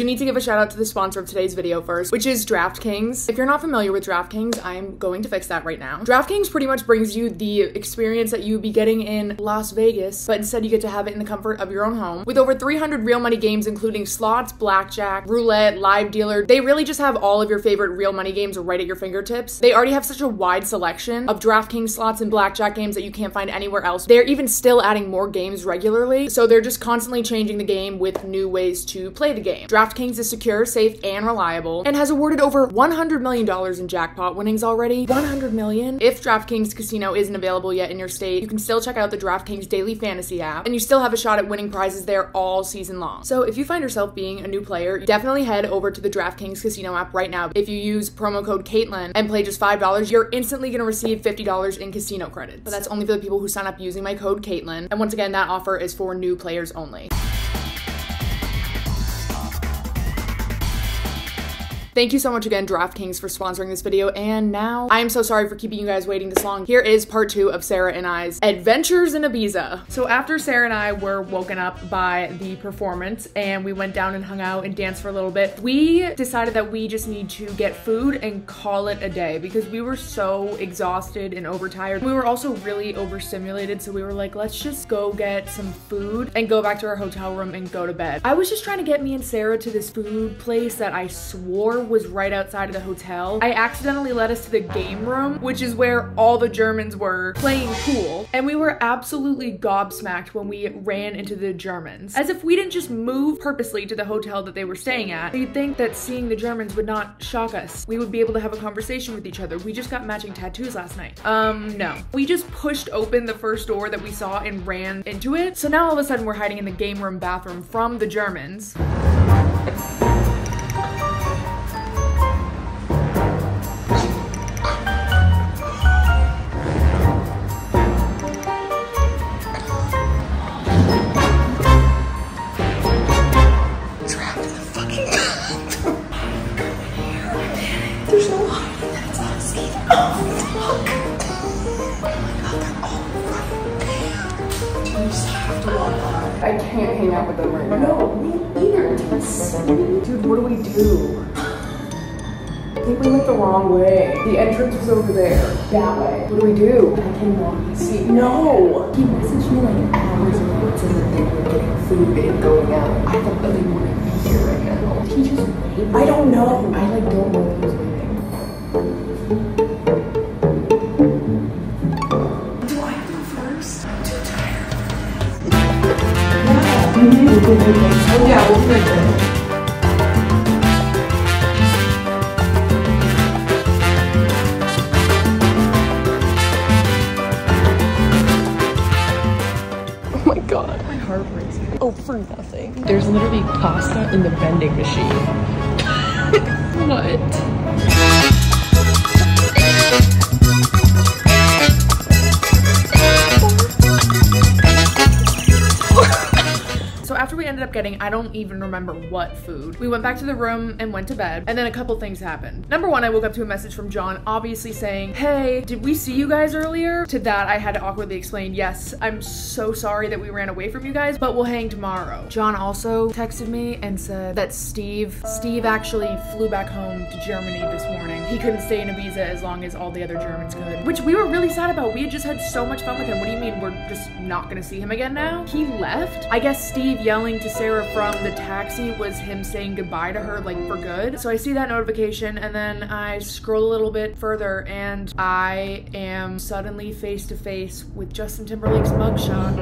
do need to give a shout out to the sponsor of today's video first, which is DraftKings. If you're not familiar with DraftKings, I'm going to fix that right now. DraftKings pretty much brings you the experience that you would be getting in Las Vegas, but instead you get to have it in the comfort of your own home. With over 300 real money games, including slots, blackjack, roulette, live dealer, they really just have all of your favorite real money games right at your fingertips. They already have such a wide selection of DraftKings slots and blackjack games that you can't find anywhere else. They're even still adding more games regularly, so they're just constantly changing the game with new ways to play the game. DraftKings is secure, safe, and reliable, and has awarded over $100 million in jackpot winnings already. $100 million? If DraftKings Casino isn't available yet in your state, you can still check out the DraftKings Daily Fantasy app, and you still have a shot at winning prizes there all season long. So if you find yourself being a new player, definitely head over to the DraftKings Casino app right now. If you use promo code Caitlyn and play just $5, you're instantly going to receive $50 in casino credits. But that's only for the people who sign up using my code Caitlyn. And once again, that offer is for new players only. Thank you so much again, DraftKings, for sponsoring this video, and now I am so sorry for keeping you guys waiting this long. Here is part 2 of Sarah and I's adventures in Ibiza. So after Sarah and I were woken up by the performance and we went down and hung out and danced for a little bit, we decided that we just need to get food and call it a day because we were so exhausted and overtired. We were also really overstimulated, so we were like, let's just go get some food and go back to our hotel room and go to bed. I was just trying to get me and Sarah to this food place that I swore was right outside of the hotel. I accidentally led us to the game room, which is where all the Germans were playing pool, and we were absolutely gobsmacked when we ran into the Germans. As if we didn't just move purposely to the hotel that they were staying at. You'd think that seeing the Germans would not shock us. We would be able to have a conversation with each other. We just got matching tattoos last night. No. We just pushed open the first door that we saw and ran into it. So now all of a sudden we're hiding in the game room bathroom from the Germans. I can't hang out with them right now. No, me either. Dude, what do we do? I think we went the wrong way. The entrance was over there. That way. What do we do? I can walk and see. No! He messaged me like hours ago saying that they were getting food and going out. I thought that they wouldn't be here right now. Did he just wait? I don't know. I like don't know if he was waiting. Oh yeah, we'll do it. Oh my god. My heart racing. Oh, for nothing. There's literally pasta in the vending machine. What? After we ended up getting, I don't even remember what food, we went back to the room and went to bed, and then a couple things happened. Number one, I woke up to a message from John, obviously saying, hey, did we see you guys earlier? To that, I had to awkwardly explain, yes, I'm so sorry that we ran away from you guys, but we'll hang tomorrow. John also texted me and said that Steve actually flew back home to Germany this morning. He couldn't stay in Ibiza as long as all the other Germans could, which we were really sad about. We had just had so much fun with him. What do you mean we're just not gonna see him again now? He left. I guess Steve yelling to Sarah from the taxi was him saying goodbye to her, like, for good. So I see that notification and then I scroll a little bit further and I am suddenly face to face with Justin Timberlake's mugshot.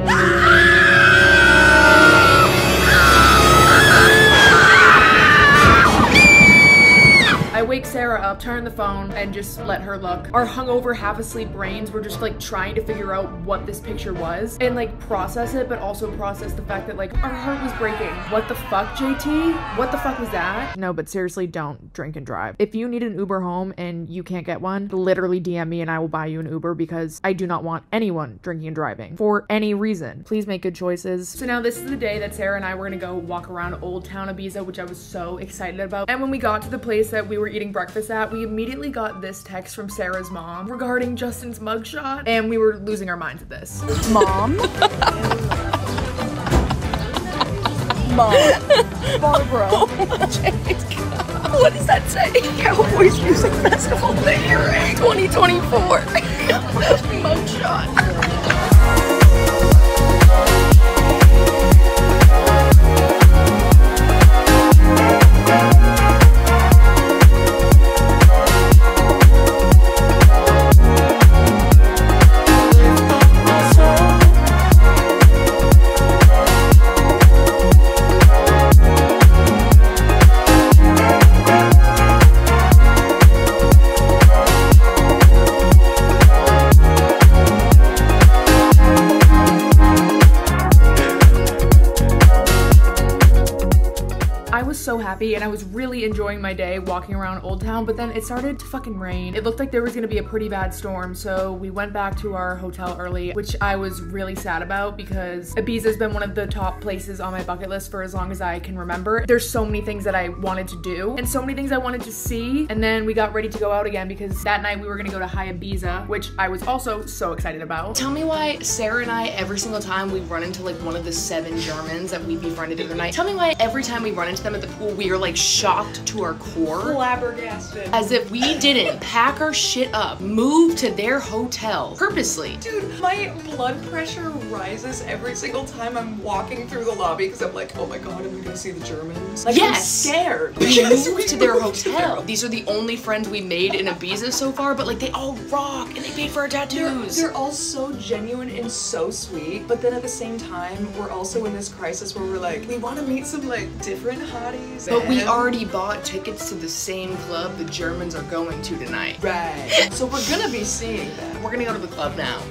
I wake Sarah up, turn the phone, and just let her look. Our hungover, half asleep brains were just like trying to figure out what this picture was and like process it, but also process the fact that like our heart was breaking. What the fuck, JT? What the fuck was that? No, but seriously, don't drink and drive. If you need an Uber home and you can't get one, literally DM me and I will buy you an Uber because I do not want anyone drinking and driving for any reason. Please make good choices. So now this is the day that Sarah and I were gonna go walk around Old Town Ibiza, which I was so excited about. And when we got to the place that we were eating breakfast at, we immediately got this text from Sarah's mom regarding Justin's mugshot, and we were losing our minds at this. Mom? Mom. Barbara. Oh my God. What does that say? Cowboys Music Festival of the Year 2024. Mugshot. So happy, and I was really enjoying my day walking around Old Town, but then it started to fucking rain. It looked like there was gonna be a pretty bad storm, so we went back to our hotel early, which I was really sad about because Ibiza's been one of the top places on my bucket list for as long as I can remember. There's so many things that I wanted to do and so many things I wanted to see, and then we got ready to go out again because that night we were gonna go to High Ibiza, which I was also so excited about. Tell me why Sarah and I, every single time we run into like one of the 7 Germans that we befriended the other night, tell me why every time we run into them at the pool, we are like shocked to our core. Flabbergasted. As if we didn't pack our shit up, move to their hotel purposely. Dude, my blood pressure rises every single time I'm walking through the lobby because I'm like, oh my God, am I gonna see the Germans? Like, yes! I'm scared. We moved to their hotel. These are the only friends we made in Ibiza so far, but like they all rock and they paid for our tattoos. They're all so genuine and so sweet, but then at the same time, we're also in this crisis where we're like, we want to meet some like different hotties. But we already bought tickets to the same club the Germans are going to tonight. Right. So we're gonna be seeing them. We're gonna go to the club now.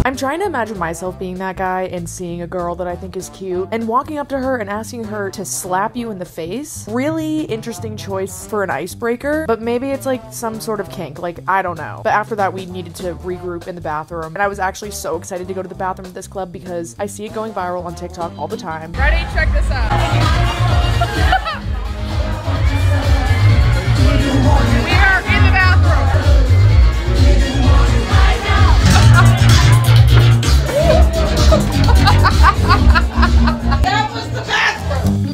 I'm trying to imagine myself being that guy and seeing a girl that I think is cute and walking up to her and asking her to slap you in the face. Really interesting choice for an icebreaker, but maybe it's like some sort of kink, like I don't know. But after that we needed to regroup in the bathroom, and I was actually so excited to go to the bathroom at this club because I see it going viral on TikTok all the time. Ready? Check this out. We are in the bathroom. That was the bathroom.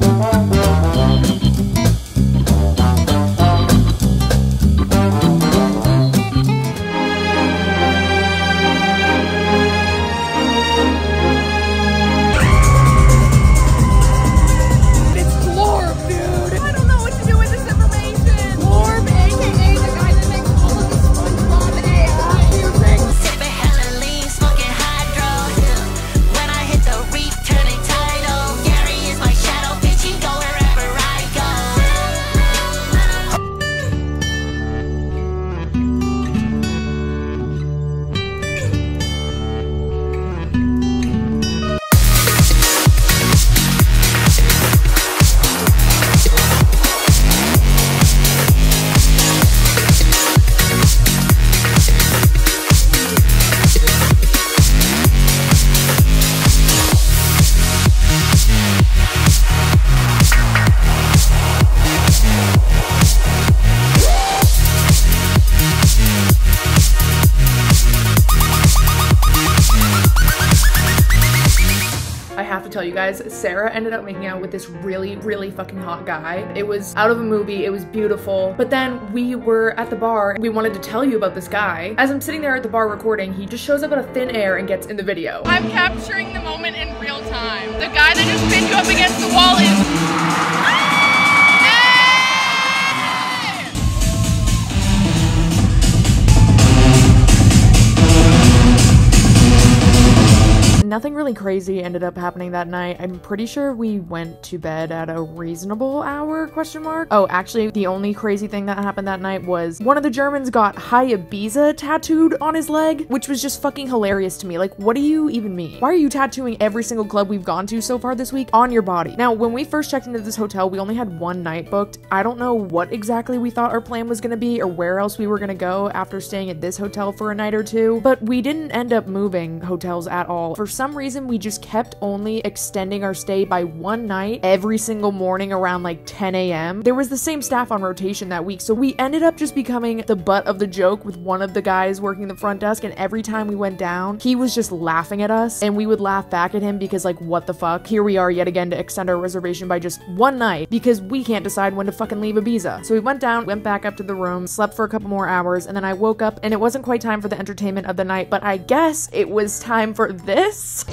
It's Glorb, dude. I don't know what to do with this information. Glorb, aka the guy that makes all of the SpongeBob AI music. Sipping hella lean, smoking hydro. When I hit the reef, turning tidal. Gary is my shadow, bitch, he go wherever I go. I have to tell you guys, Sarah ended up making out with this really fucking hot guy. It was out of a movie, it was beautiful. But then we were at the bar, and we wanted to tell you about this guy. As I'm sitting there at the bar recording, he just shows up out of thin air and gets in the video. I'm capturing the moment in real time. The guy that just pinned you up against the wall is... nothing really crazy ended up happening that night. I'm pretty sure we went to bed at a reasonable hour, question mark. Oh, actually, the only crazy thing that happened that night was one of the Germans got "Hi Ibiza" tattooed on his leg, which was just fucking hilarious to me. Like, what do you even mean? Why are you tattooing every single club we've gone to so far this week on your body? Now, when we first checked into this hotel, we only had one night booked. I don't know what exactly we thought our plan was gonna be or where else we were gonna go after staying at this hotel for a night or two, but we didn't end up moving hotels at all. For some reason, we just kept only extending our stay by one night every single morning around like 10 a.m. There was the same staff on rotation that week, so we ended up just becoming the butt of the joke with one of the guys working the front desk, and every time we went down, he was just laughing at us, and we would laugh back at him because, like, what the fuck? Here we are yet again to extend our reservation by just one night because we can't decide when to fucking leave Ibiza. So we went down, went back up to the room, slept for a couple more hours, and then I woke up and it wasn't quite time for the entertainment of the night, but I guess it was time for this.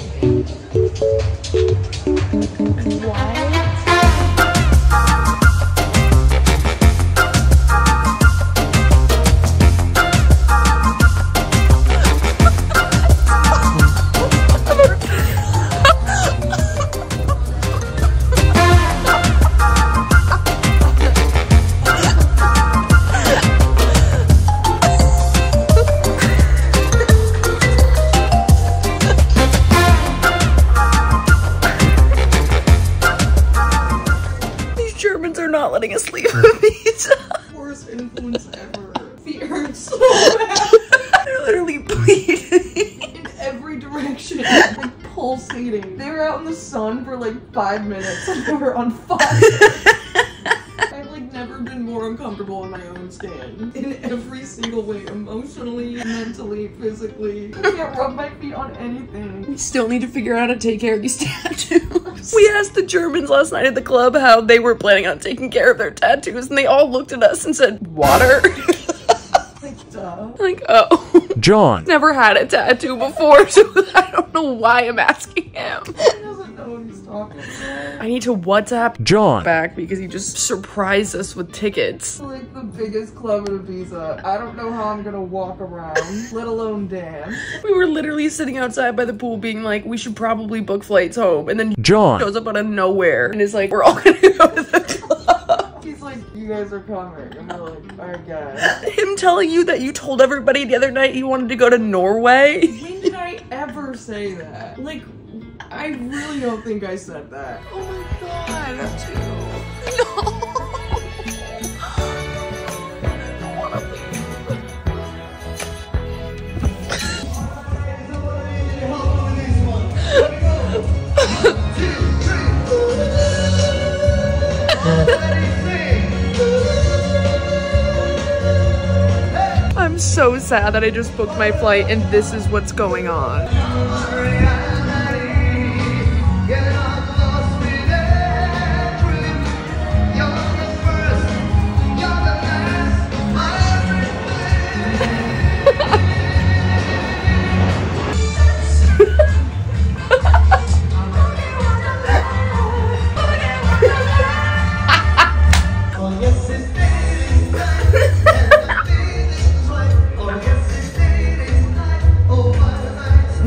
Not letting us leave Ibiza. Worst influence ever. Feet hurt so bad. They're literally bleeding in every direction, like pulsating. They were out in the sun for like 5 minutes and they were on fire. I've like never been more uncomfortable in my own skin. In every single way, emotionally, mentally, physically. I can't rub my feet on anything. We still need to figure out how to take care of these tattoos. We asked the Germans last night at the club how they were planning on taking care of their tattoos, and they all looked at us and said, water. Like, duh. Like, oh. John. Never had a tattoo before, so I don't know why I'm asking him. He doesn't know what he's talking about. I need to WhatsApp John back because he just surprised us with tickets. Like the biggest club in Ibiza. I don't know how I'm gonna walk around, let alone dance. We were literally sitting outside by the pool being like, we should probably book flights home, and then John shows up out of nowhere and is like, we're all gonna go to the club. He's like, you guys are coming. And we're like, alright guys. Him telling you that you told everybody the other night you wanted to go to Norway. When did I ever say that? Like, I really don't think I said that. Oh my god, no. I'm so sad that I just booked my flight and this is what's going on.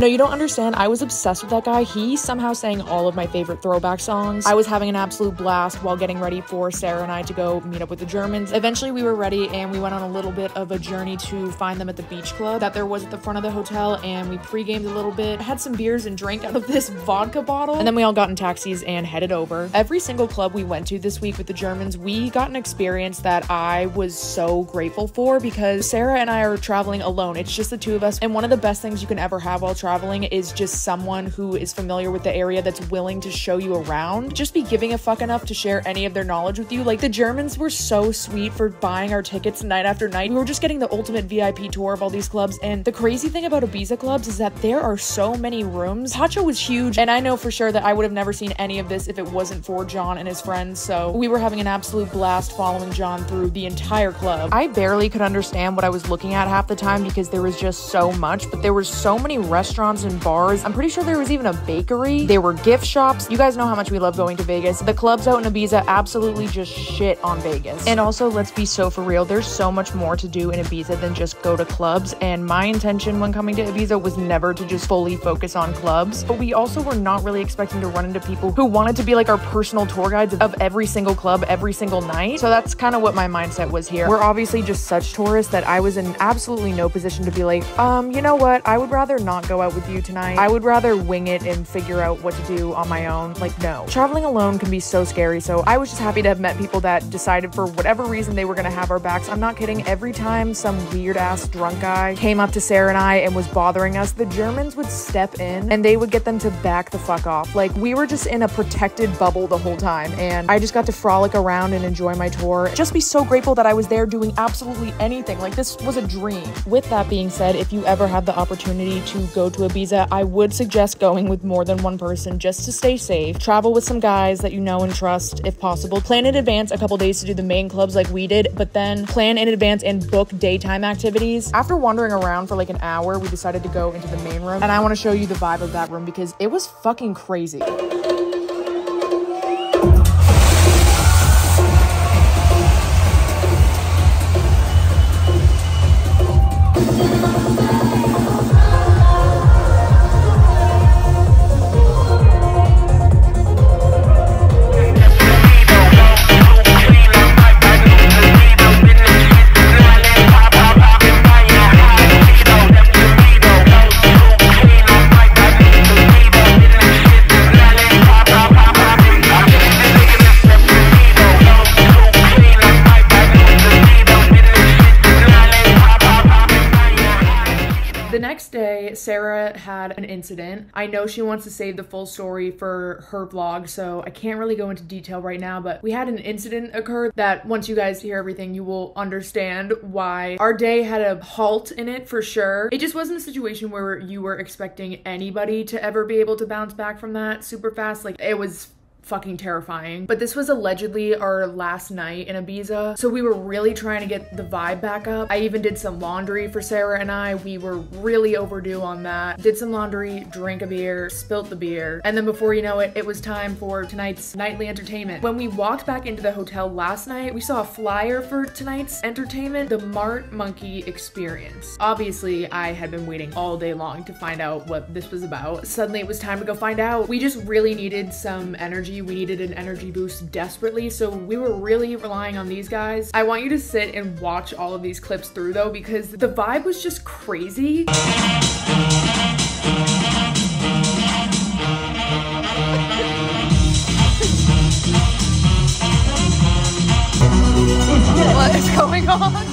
No, you don't understand. I was obsessed with that guy. He somehow sang all of my favorite throwback songs. I was having an absolute blast while getting ready for Sarah and I to go meet up with the Germans. Eventually we were ready and we went on a little bit of a journey to find them at the beach club that there was at the front of the hotel, and we pre-gamed a little bit, had some beers and drank out of this vodka bottle, and then we all got in taxis and headed over. Every single club we went to this week with the Germans, we got an experience that I was so grateful for because Sarah and I are traveling alone. It's just the two of us, and one of the best things you can ever have while traveling is just someone who is familiar with the area that's willing to show you around. Just be giving a fuck enough to share any of their knowledge with you. Like, the Germans were so sweet for buying our tickets night after night. We were just getting the ultimate VIP tour of all these clubs, and the crazy thing about Ibiza clubs is that there are so many rooms. Pacho was huge, and I know for sure that I would have never seen any of this if it wasn't for John and his friends, so we were having an absolute blast following John through the entire club. I barely could understand what I was looking at half the time because there was just so much, but there were so many restaurants restaurants and bars. I'm pretty sure there was even a bakery. There were gift shops. You guys know how much we love going to Vegas. The clubs out in Ibiza absolutely just shit on Vegas. And also, let's be so for real, there's so much more to do in Ibiza than just go to clubs. And my intention when coming to Ibiza was never to just fully focus on clubs. But we also were not really expecting to run into people who wanted to be like our personal tour guides of every single club every single night. So that's kind of what my mindset was here. We're obviously just such tourists that I was in absolutely no position to be like, you know what? I would rather not go out with you tonight. I would rather wing it and figure out what to do on my own. Like, no. Traveling alone can be so scary. So I was just happy to have met people that decided for whatever reason they were gonna have our backs. I'm not kidding. Every time some weird ass drunk guy came up to Sarah and I and was bothering us, the Germans would step in and they would get them to back the fuck off. Like, we were just in a protected bubble the whole time, and I just got to frolic around and enjoy my tour. Just be so grateful that I was there doing absolutely anything. Like, this was a dream. With that being said, if you ever have the opportunity to go to Ibiza, I would suggest going with more than one person just to stay safe. Travel with some guys that you know and trust if possible. Plan in advance a couple days to do the main clubs like we did, but then plan in advance and book daytime activities. After wandering around for like an hour, we decided to go into the main room, and I want to show you the vibe of that room because it was fucking crazy. Sarah had an incident. I know she wants to save the full story for her vlog, so I can't really go into detail right now, but we had an incident occur that once you guys hear everything, you will understand why our day had a halt in it for sure. It just wasn't a situation where you were expecting anybody to ever be able to bounce back from that super fast. Like, it was fucking terrifying. But this was allegedly our last night in Ibiza, so we were really trying to get the vibe back up. I even did some laundry for Sarah and I. We were really overdue on that. Did some laundry, drank a beer, spilt the beer, and then before you know it, it was time for tonight's nightly entertainment. When we walked back into the hotel last night, we saw a flyer for tonight's entertainment, the Mart Monkey Experience. Obviously, I had been waiting all day long to find out what this was about. Suddenly it was time to go find out. We just really needed some energy. We needed an energy boost desperately, so we were really relying on these guys. I want you to sit and watch all of these clips through though, because the vibe was just crazy. What is going on?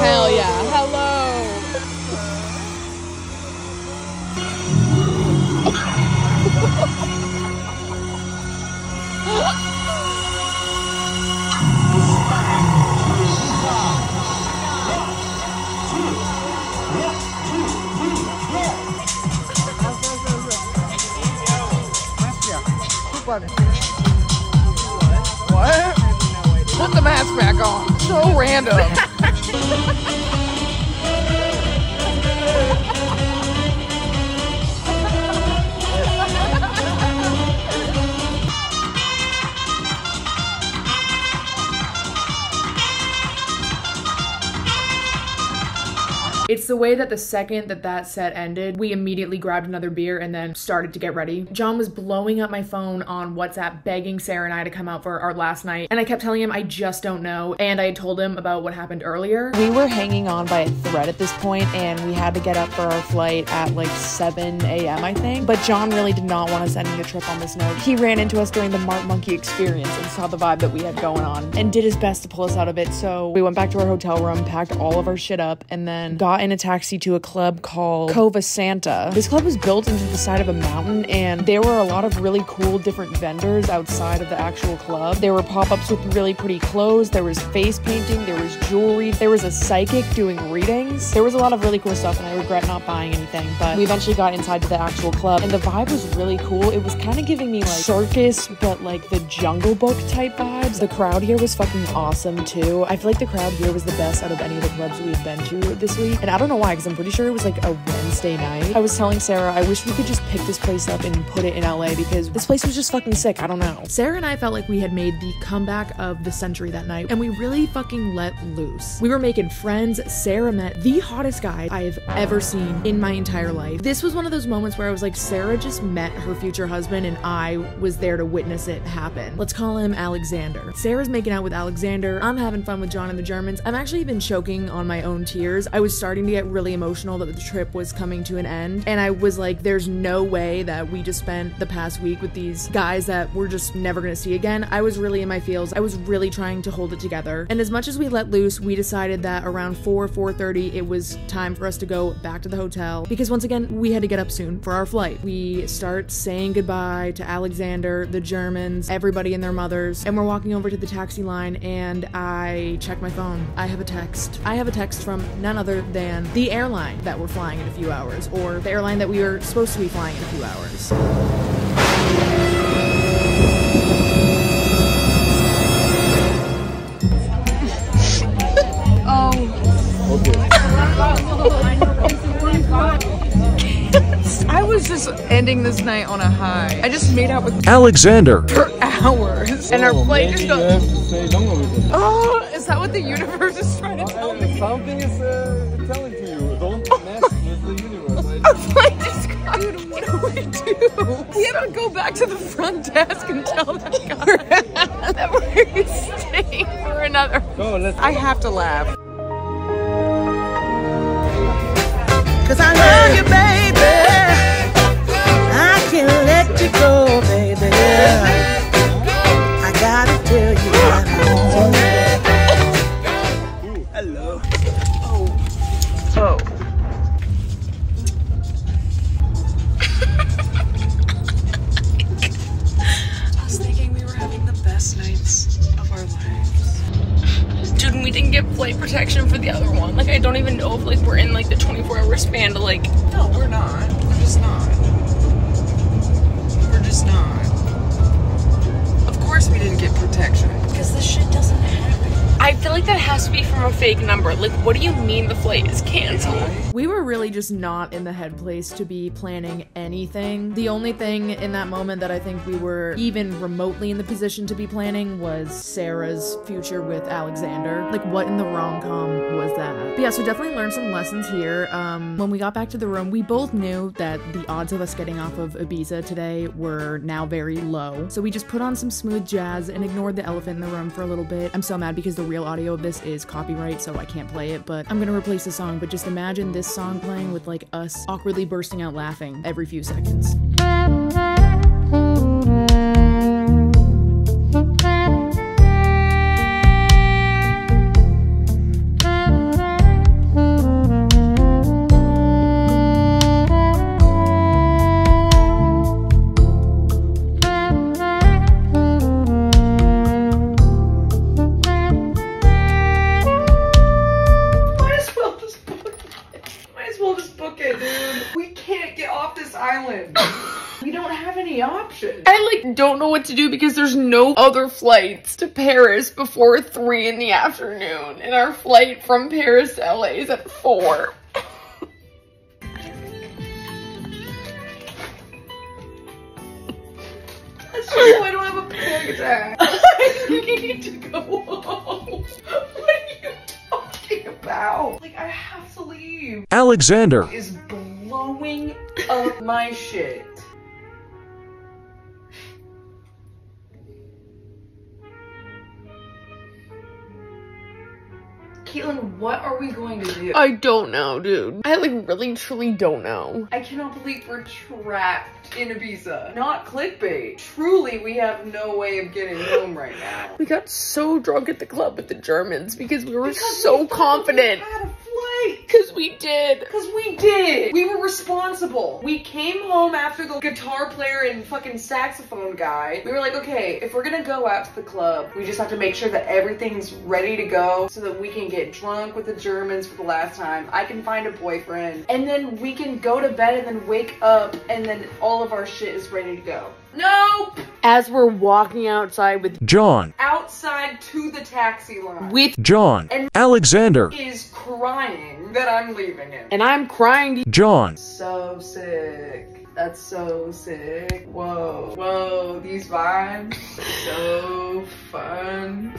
Hell yeah, hello. What? Put the mask back on. So random. It's the way that the second that set ended, we immediately grabbed another beer and then started to get ready. John was blowing up my phone on WhatsApp begging Sarah and I to come out for our last night, and I kept telling him I just don't know, and I had told him about what happened earlier. We were hanging on by a thread at this point, and we had to get up for our flight at like 7 a.m. I think, but John really did not want us ending the trip on this note. He ran into us during the Mart Monkey experience and saw the vibe that we had going on and did his best to pull us out of it, so we went back to our hotel room, packed all of our shit up, and then got in a taxi to a club called Cova Santa. This club was built into the side of a mountain, and there were a lot of really cool different vendors outside of the actual club. There were pop-ups with really pretty clothes, there was face painting, there was jewelry, there was a psychic doing readings. There was a lot of really cool stuff, and I regret not buying anything, but we eventually got inside to the actual club, and the vibe was really cool. It was kind of giving me like circus, but like the Jungle Book type vibes. The crowd here was fucking awesome too. I feel like the crowd here was the best out of any of the clubs we've been to this week, and I don't know why, because I'm pretty sure it was like a Wednesday night. I was telling Sarah, I wish we could just pick this place up and put it in LA, because this place was just fucking sick. I don't know. Sarah and I felt like we had made the comeback of the century that night, and we really fucking let loose. We were making friends. Sarah met the hottest guy I've ever seen in my entire life. This was one of those moments where I was like, Sarah just met her future husband, and I was there to witness it happen. Let's call him Alexander. Sarah's making out with Alexander. I'm having fun with John and the Germans. I'm actually even choking on my own tears. I was starting to get really emotional that the trip was coming to an end, and I was like, there's no way that we just spent the past week with these guys that we're just never gonna see again. I was really in my feels. I was really trying to hold it together, and as much as we let loose, we decided that around 4:30 it was time for us to go back to the hotel, because once again we had to get up soon for our flight. We start saying goodbye to Alexander, the Germans, everybody and their mothers, and we're walking over to the taxi line, and I check my phone. I have a text. I have a text from none other than the airline that we're flying in a few hours, or the airline that we were supposed to be flying in a few hours. I was just ending this night on a high. I just made out with Alexander for hours, and our flight just goes. Oh, is that what the universe is trying to tell me? Something is telling to you, don't mess with the universe. Our flight just got. Dude, what do we do? We have to go back to the front desk and tell that guy that we're staying for another. Go, let's go. I have to laugh. 'Cause I love you, baby. I can't let you go, baby. I gotta tell you that I love you. Hello. Oh. I was thinking we were having the best nights of our lives. Dude, and we didn't get flight protection for the other one. Like, I don't even know if like we're in like the 24-hour span to like. No, we're not. We're just not. We're just not. Of course we didn't get protection. Because this shit doesn't happen. I feel like that has to be from a fake number. Like, what do you mean the flight is canceled? We were really just not in the headspace to be planning anything. The only thing in that moment that I think we were even remotely in the position to be planning was Sarah's future with Alexander. Like, what in the rom-com was that? But yeah, so definitely learned some lessons here. When we got back to the room, we both knew that the odds of us getting off of Ibiza today were now very low. So we just put on some smooth jazz and ignored the elephant in the room for a little bit. I'm so mad because the real audio of this is copyright, so I can't play it, but I'm gonna replace the song. But just imagine this song playing with like us awkwardly bursting out laughing every few seconds. We don't have any options. I like don't know what to do because there's no other flights to Paris before 3 in the afternoon, and our flight from Paris to LA is at 4. That's true, I don't have a panic attack. I need to go home. What are you talking about? Like, I have to leave. Alexander is blowing up my shit. Caitlyn, what are we going to do? I don't know, dude. I like really truly don't know. I cannot believe we're trapped in Ibiza. Not clickbait. Truly, we have no way of getting home right now. We got so drunk at the club with the Germans because we were so confident. We had a flight. Because we did. Because we did. We were responsible. We came home after the guitar player and fucking saxophone guy. We were like, okay, if we're gonna go out to the club, we just have to make sure that everything's ready to go so that we can get drunk with the Germans for the last time. I can find a boyfriend. And then we can go to bed and then wake up and then all of our shit is ready to go. Nope! As we're walking outside with John Outside to the taxi line. with John And Alexander is crying that I'm leaving him. and I'm crying. John So sick. That's so sick. Whoa. Whoa, these vibes are so fun.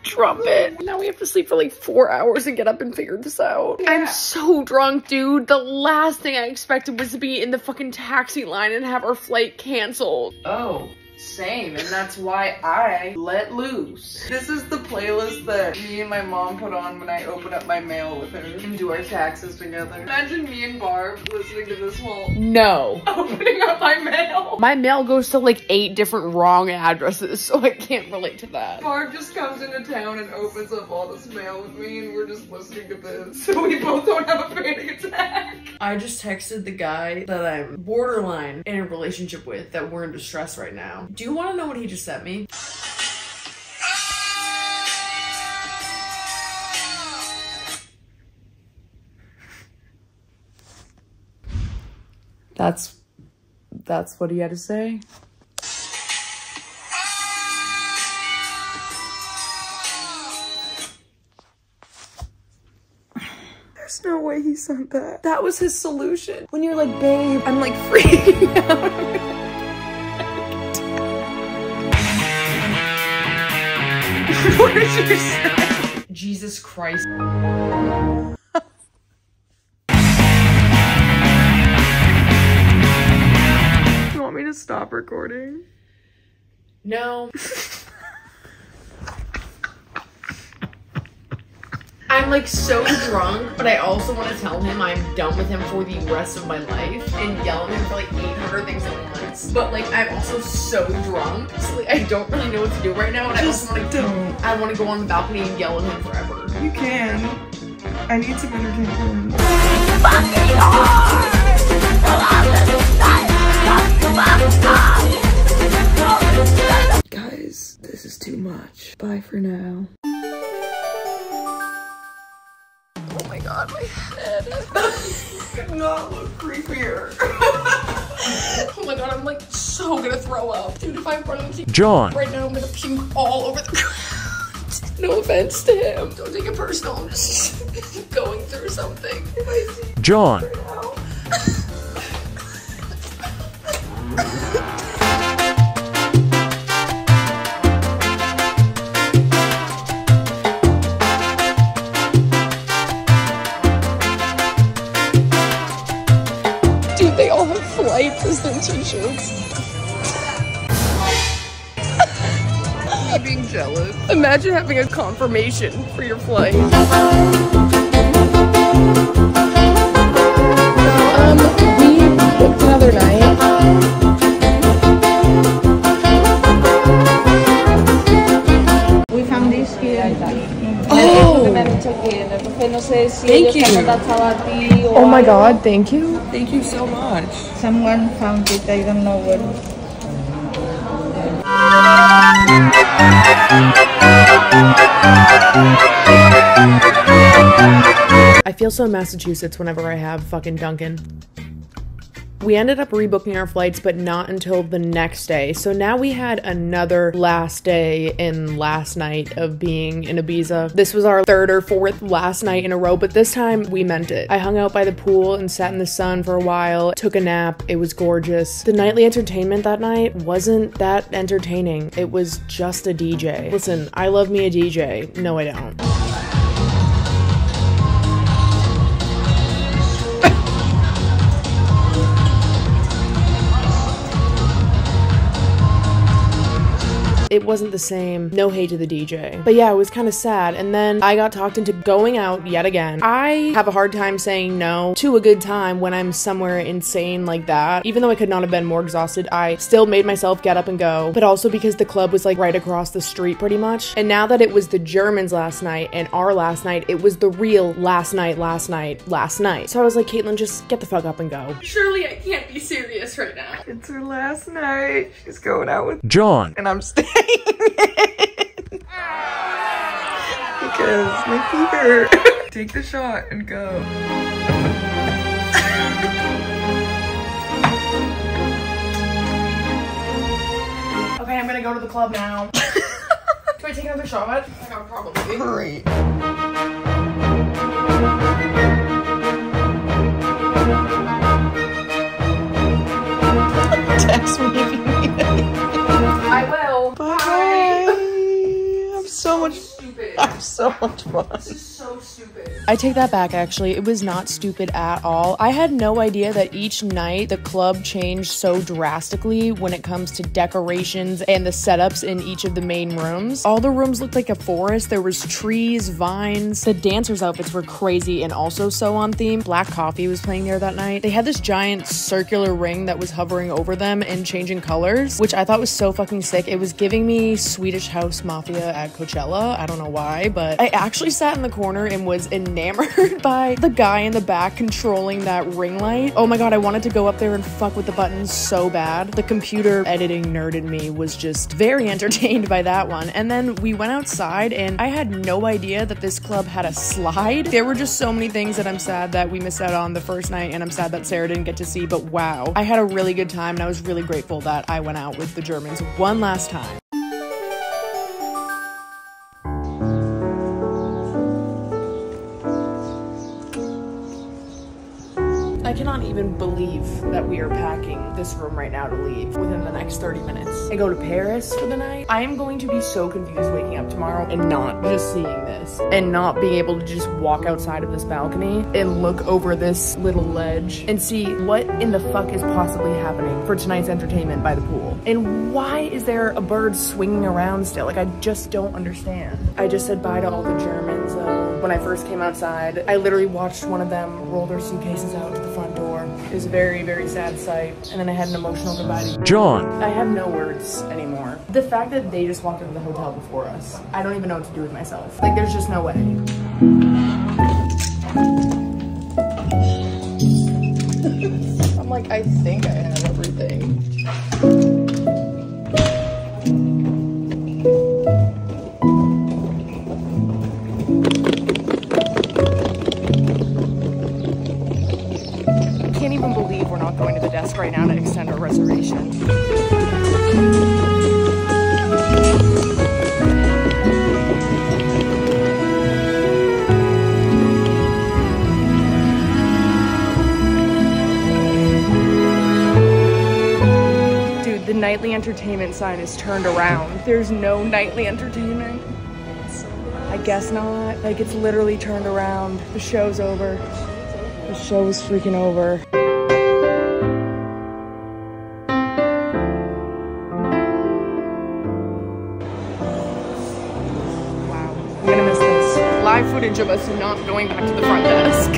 Trumpet. Now we have to sleep for like 4 hours and get up and figure this out. I'm so drunk, dude. The last thing I expected was to be in the fucking taxi line and have our flight canceled. Oh, same. And that's why I let loose. This is the playlist that me and my mom put on when I open up my mail with her and do our taxes together. Imagine me and Barb listening to this while No. opening up my mail. My mail goes to like 8 different wrong addresses, so I can't relate to that. Barb just comes into town and opens up all this mail with me and we're just listening to this. So we both don't have a panic attack. I just texted the guy that I'm borderline in a relationship with that we're in distress right now. Do you want to know what he just sent me? That's what he had to say. There's no way he sent that. That was his solution. When you're like, babe, I'm like freaking out. What did you say? Jesus Christ. You want me to stop recording? No. I'm like so drunk, but I also want to tell him I'm done with him for the rest of my life and yell at him for like 800 things at once. But like I'm also so drunk, so like I don't really know what to do right now. And Just I also want to go on the balcony and yell at him forever. You can. I need some entertainment. Guys, this is too much. Bye for now. Oh my god, my head. Could not look creepier. Oh my god, I'm like so gonna throw up. Dude, if I run into John right now, I'm gonna puke all over the ground. No offense to him. Don't take it personal. I'm just going through something. John Dude, they all have flights as their t-shirts. I'm being jealous. Imagine having a confirmation for your flight. We booked another night. We found this here. Oh! Thank you. Oh my god, thank you. Thank you so much. Someone found it, I don't know where. I feel so Massachusetts whenever I have fucking Dunkin'. We ended up rebooking our flights, but not until the next day. So now we had another last day and last night of being in Ibiza. This was our third or fourth last night in a row, but this time we meant it. I hung out by the pool and sat in the sun for a while, took a nap. It was gorgeous. The nightly entertainment that night wasn't that entertaining. It was just a DJ. Listen, I love me a DJ. No, I don't. it wasn't the same. No hate to the DJ. But yeah, it was kind of sad. And then I got talked into going out yet again. I have a hard time saying no to a good time when I'm somewhere insane like that. Even though I could not have been more exhausted, I still made myself get up and go. But also because the club was like right across the street pretty much. And now that it was the Germans last night and our last night, it was the real last night. So I was like, Caitlyn, just get the fuck up and go. Surely I can't be serious right now. It's her last night. She's going out with John. and I'm staying because my feet hurt. Take the shot and go. Okay, I'm gonna go to the club now. Do I take another shot? I got probably. Great. Text me if you need anything. I will. Bye. I'm so much Stupid. I'm so much fun. This is so stupid. I take that back, actually. It was not stupid at all. I had no idea that each night the club changed so drastically when it comes to decorations and the setups in each of the main rooms. All the rooms looked like a forest. There was trees, vines. The dancers' outfits were crazy and also so on theme. Black Coffee was playing there that night. They had this giant circular ring that was hovering over them and changing colors, which I thought was so fucking sick. It was giving me Swedish House Mafia at Coachella. I don't know why, but I actually sat in the corner and was enamored by the guy in the back controlling that ring light. Oh my god, I wanted to go up there and fuck with the buttons so bad. The computer editing nerd in me was just very entertained by that one. And then we went outside and I had no idea that this club had a slide. There were just so many things that I'm sad that we missed out on the first night, and I'm sad that Sarah didn't get to see, but wow. I had a really good time and I was really grateful that I went out with the Germans one last time. I cannot even believe that we are packing this room right now to leave within the next 30 minutes. I go to Paris for the night. I am going to be so confused waking up tomorrow and not just seeing this and not being able to just walk outside of this balcony and look over this little ledge and see what in the fuck is possibly happening for tonight's entertainment by the pool. And why is there a bird swinging around still? Like, I just don't understand. I just said bye to all the Germans when I first came outside. I literally watched one of them roll their suitcases out to the front door. It was a very, very sad sight. And then I had an emotional goodbye to John. I have no words anymore. The fact that they just walked into the hotel before us, I don't even know what to do with myself. Like, there's just no way. I'm like, I think I have everything. Going to the desk right now to extend our reservation. Dude, the nightly entertainment sign is turned around. There's no nightly entertainment. I guess not. Like, it's literally turned around. The show's over. The show is freaking over. Footage of us not going back to the front desk.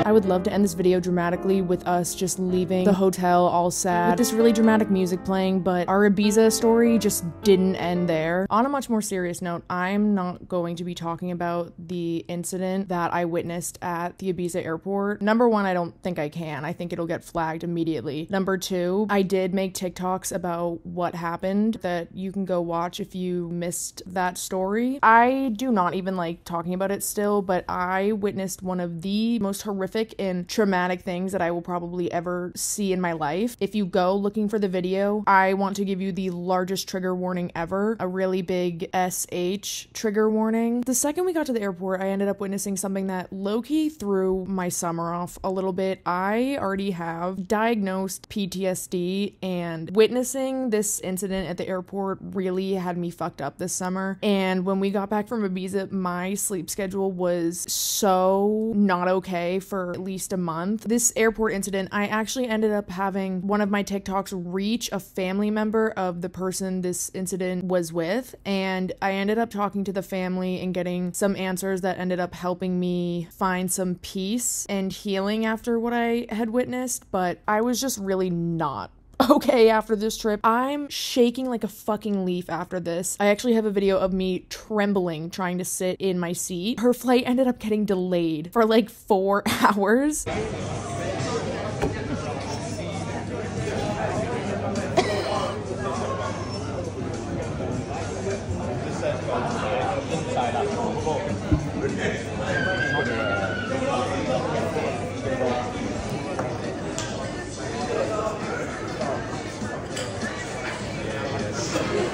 I would love to end this video dramatically with us just leaving the hotel all sad with this really dramatic music playing, but our Ibiza story just didn't end there. On a much more serious note, I'm not going to be talking about the incident that I witnessed at the Ibiza airport. Number one, I don't think I can. I think it'll get flagged immediately. Number two, I did make TikToks about what happened that you can go watch if you missed that story. I do not even like talking about it still, but I witnessed one of the most horrific and traumatic things that I will probably ever see in my life. If you go looking for the video, I want to give you the largest trigger warning ever, a really big SH trigger warning. The second we got to the airport, I ended up witnessing something that low-key threw my summer off a little bit. I already have diagnosed PTSD, and witnessing this incident at the airport really had me fucked up this summer. And when we got back from Ibiza, my sleep schedule was so not okay for for at least a month. This airport incident, I actually ended up having one of my TikToks reach a family member of the person this incident was with, and I ended up talking to the family and getting some answers that ended up helping me find some peace and healing after what I had witnessed, but I was just really not okay after this trip. I'm shaking like a fucking leaf after this. I actually have a video of me trembling trying to sit in my seat. Her flight ended up getting delayed for like 4 hours.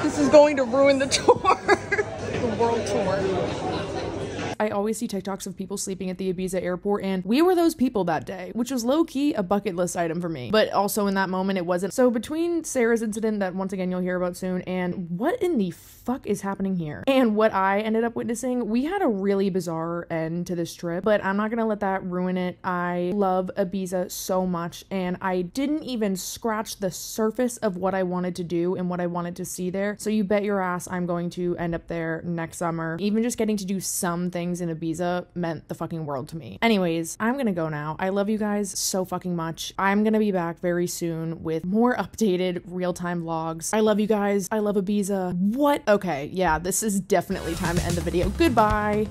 This is going to ruin the tour. The world tour. I always see TikToks of people sleeping at the Ibiza airport, and we were those people that day, which was low-key a bucket list item for me. But also in that moment, it wasn't. So between Sarah's incident that once again you'll hear about soon, and what in the fuck is happening here, and what I ended up witnessing, we had a really bizarre end to this trip, but I'm not gonna let that ruin it. I love Ibiza so much, and I didn't even scratch the surface of what I wanted to do and what I wanted to see there. So you bet your ass I'm going to end up there next summer. Even just getting to do some things in Ibiza meant the fucking world to me. Anyways, I'm gonna go now. I love you guys so fucking much. I'm gonna be back very soon with more updated real-time vlogs. I love you guys. I love Ibiza. What? Okay, yeah, this is definitely time to end the video. Goodbye.